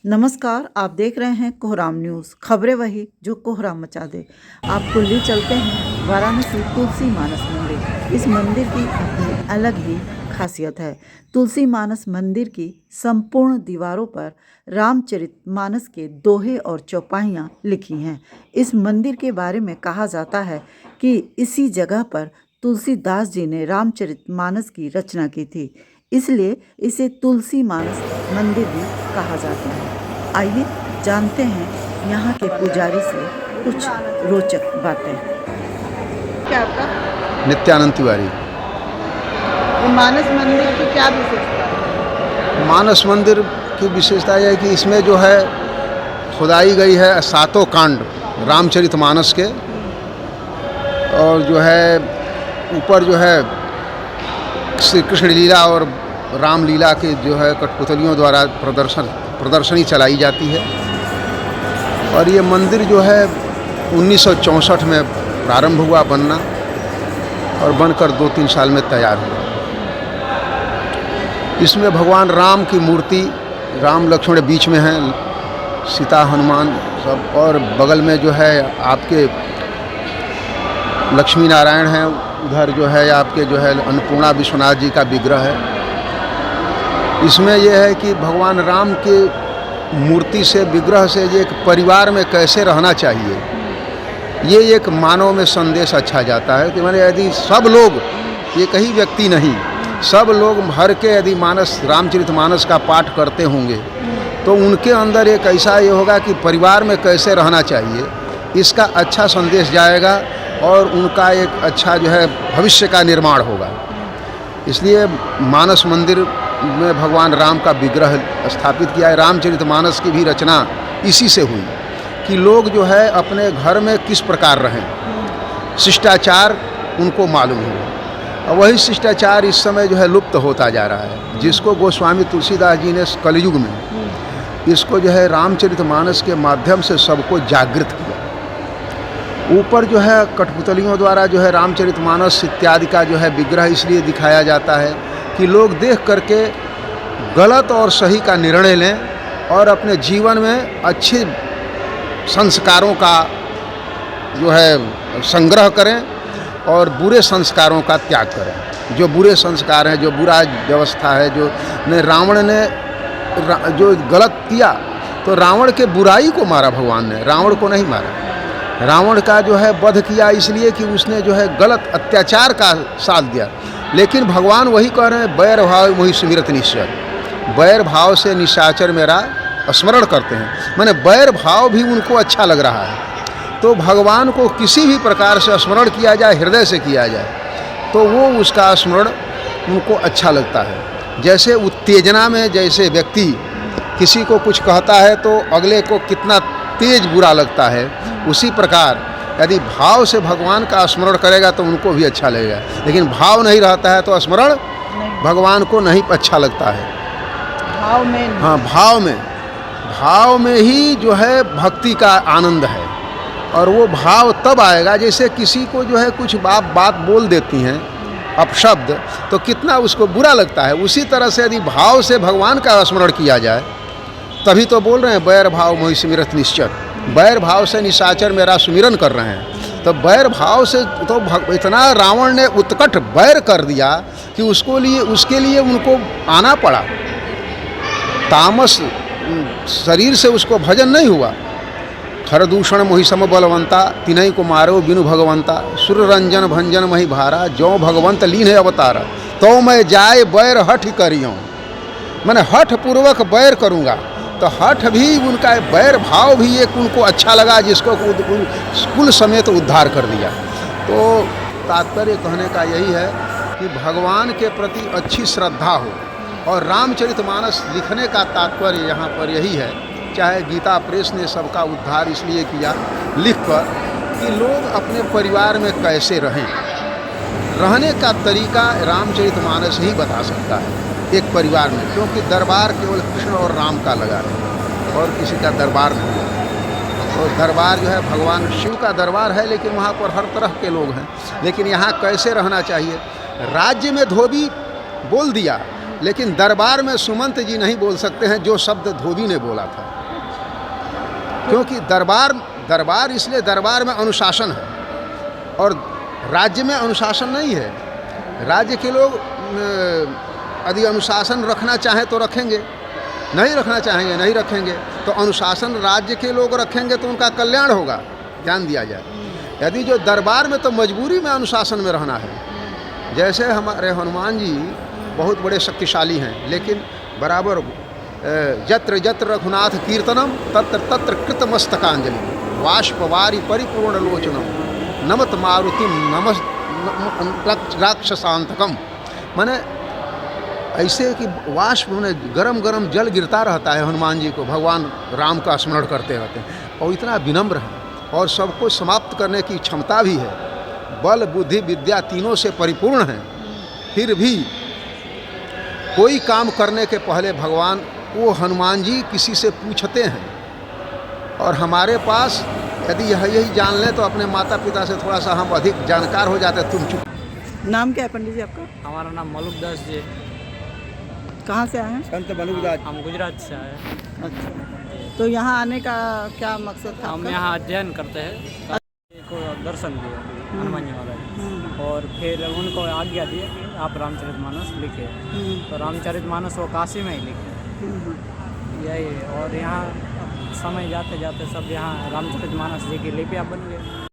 नमस्कार, आप देख रहे हैं कोहराम न्यूज़। खबरें वही जो कोहराम मचा दे। आपको ले चलते हैं वाराणसी तुलसी मानस मंदिर। इस मंदिर की अपनी अलग ही खासियत है। तुलसी मानस मंदिर की संपूर्ण दीवारों पर रामचरितमानस के दोहे और चौपाइयाँ लिखी हैं। इस मंदिर के बारे में कहा जाता है कि इसी जगह पर तुलसीदास जी ने रामचरितमानस की रचना की थी, इसलिए इसे तुलसी मानस मंदिर भी कहा जाता है। आइए जानते हैं यहाँ के पुजारी से कुछ रोचक बातें। क्या आपका? नित्यानंद तिवारी। मानस मंदिर की क्या विशेषता है? मानस मंदिर की विशेषता यह है कि इसमें जो है खुदाई गई है 7 कांड रामचरितमानस के, और जो है ऊपर जो है श्री कृष्ण लीला और रामलीला के जो है कठपुतलियों द्वारा प्रदर्शनी चलाई जाती है। और ये मंदिर जो है 1964 में प्रारंभ हुआ बनना, और बनकर 2-3 साल में तैयार हुआ। इसमें भगवान राम की मूर्ति, राम लक्ष्मण बीच में हैं, सीता हनुमान सब, और बगल में जो है आपके लक्ष्मी नारायण हैं, उधर जो है आपके जो है अन्नपूर्णा विश्वनाथ जी का विग्रह है। इसमें यह है कि भगवान राम के मूर्ति से, विग्रह से, ये एक परिवार में कैसे रहना चाहिए, ये एक मानव में संदेश अच्छा जाता है कि मैंने यदि सब लोग, ये कहीं व्यक्ति नहीं, सब लोग भर के यदि रामचरितमानस का पाठ करते होंगे तो उनके अंदर एक ऐसा ये होगा कि परिवार में कैसे रहना चाहिए, इसका अच्छा संदेश जाएगा और उनका एक अच्छा जो है भविष्य का निर्माण होगा। इसलिए मानस मंदिर में भगवान राम का विग्रह स्थापित किया है। रामचरितमानस की भी रचना इसी से हुई कि लोग जो है अपने घर में किस प्रकार रहें, शिष्टाचार उनको मालूम हो। और वही शिष्टाचार इस समय जो है लुप्त होता जा रहा है, जिसको गोस्वामी तुलसीदास जी ने कलयुग में इसको जो है रामचरितमानस के माध्यम से सबको जागृत किया। ऊपर जो है कठपुतलियों द्वारा जो है रामचरितमानस इत्यादि का जो है विग्रह इसलिए दिखाया जाता है कि लोग देख करके गलत और सही का निर्णय लें और अपने जीवन में अच्छे संस्कारों का जो है संग्रह करें और बुरे संस्कारों का त्याग करें। जो बुरे संस्कार हैं, जो बुरा व्यवस्था है, जो रावण ने जो गलत किया, तो रावण के बुराई को मारा भगवान ने, रावण को नहीं मारा। रावण का जो है वध किया इसलिए कि उसने जो है गलत अत्याचार का साथ दिया। लेकिन भगवान वही कह रहे हैं, बैर भाव मोहि सुमिरत निश्चर। बैर भाव से निशाचर मेरा स्मरण करते हैं, माने बैर भाव भी उनको अच्छा लग रहा है। तो भगवान को किसी भी प्रकार से स्मरण किया जाए, हृदय से किया जाए, तो वो उसका स्मरण उनको अच्छा लगता है। जैसे उत्तेजना में जैसे व्यक्ति किसी को कुछ कहता है तो अगले को कितना तेज बुरा लगता है, उसी प्रकार यदि भाव से भगवान का स्मरण करेगा तो उनको भी अच्छा लगेगा। लेकिन भाव नहीं रहता है तो स्मरण भगवान को नहीं अच्छा लगता है। भाव में, हाँ, भाव में ही जो है भक्ति का आनंद है। और वो भाव तब आएगा जैसे किसी को जो है कुछ बात बोल देती हैं अपशब्द, तो कितना उसको बुरा लगता है। उसी तरह से यदि भाव से भगवान का स्मरण किया जाए, तभी तो बोल रहे हैं बैर भाव मोहि सुमिरत निश्चर। बैर भाव से निशाचर मेरा सुमिरन कर रहे हैं। तो बैर भाव से तो इतना रावण ने उत्कट बैर कर दिया कि उसके लिए उनको आना पड़ा। तामस शरीर से उसको भजन नहीं हुआ। खरदूषण मोहि सम बलवंता, तिनहि को मारो बिनु भगवंता, सुर रंजन भंजन मही भारा, जो भगवंत लीन है अवतारा, तो मैं जाए बैर हठ करियों। मैंने हठ पूर्वक बैर करूँगा। तो हठ भी उनका बैर भाव भी एक उनको अच्छा लगा, जिसको कुल समेत उद्धार कर दिया। तो तात्पर्य कहने का यही है कि भगवान के प्रति अच्छी श्रद्धा हो। और रामचरितमानस लिखने का तात्पर्य यहाँ पर यही है, चाहे गीता प्रेस ने सबका उद्धार इसलिए किया लिखकर कि लोग अपने परिवार में कैसे रहें। रहने का तरीका रामचरितमानस ही बता सकता है एक परिवार में, क्योंकि दरबार केवल कृष्ण और राम का लगा है और किसी का दरबार नहीं है। तो दरबार जो है भगवान शिव का दरबार है, लेकिन वहाँ पर हर तरह के लोग हैं। लेकिन यहाँ कैसे रहना चाहिए? राज्य में धोबी बोल दिया, लेकिन दरबार में सुमंत जी नहीं बोल सकते हैं जो शब्द धोबी ने बोला था, क्योंकि दरबार इसलिए दरबार में अनुशासन है और राज्य में अनुशासन नहीं है। राज्य के लोग यदि अनुशासन रखना चाहें तो रखेंगे, नहीं रखना चाहेंगे नहीं रखेंगे। तो अनुशासन राज्य के लोग रखेंगे तो उनका कल्याण होगा, ध्यान दिया जाए। यदि जो दरबार में तो मजबूरी में अनुशासन में रहना है। जैसे हमारे हनुमान जी बहुत बड़े शक्तिशाली हैं, लेकिन बराबर यत्र यत्र रघुनाथ कीर्तनम तत्र तत्र कृतमस्तकांजलि वाष्पवारी परिपूर्ण लोचनम नमत मारुतिम नमस् राक्षसांतकम। माने ऐसे कि वाष्प में गरम गरम जल गिरता रहता है हनुमान जी को, भगवान राम का स्मरण करते रहते हैं और इतना विनम्र है और सबको समाप्त करने की क्षमता भी है। बल बुद्धि विद्या तीनों से परिपूर्ण हैं, फिर भी कोई काम करने के पहले भगवान वो हनुमान जी किसी से पूछते हैं। और हमारे पास यदि यही जान लें तो अपने माता पिता से थोड़ा सा हम अधिक जानकार हो जाते। तुम चुप। नाम क्या है पंडित जी आपका? हमारा नाम मलुक दास जी। कहाँ से आए हैं? संत मलुकदास। हम गुजरात से आए हैं। अच्छा, तो यहाँ आने का क्या मकसद था हम आपका? यहाँ अध्ययन करते हैं, को दर्शन दिए हनुमान जी महाराज, और फिर उनको आज्ञा दी कि आप रामचरितमानस लिखे। तो रामचरितमानस वो काशी में ही लिखे, यही। और यहाँ समय जाते जाते सब यहाँ रामचरितमानस जी की लिपियाँ बन गई।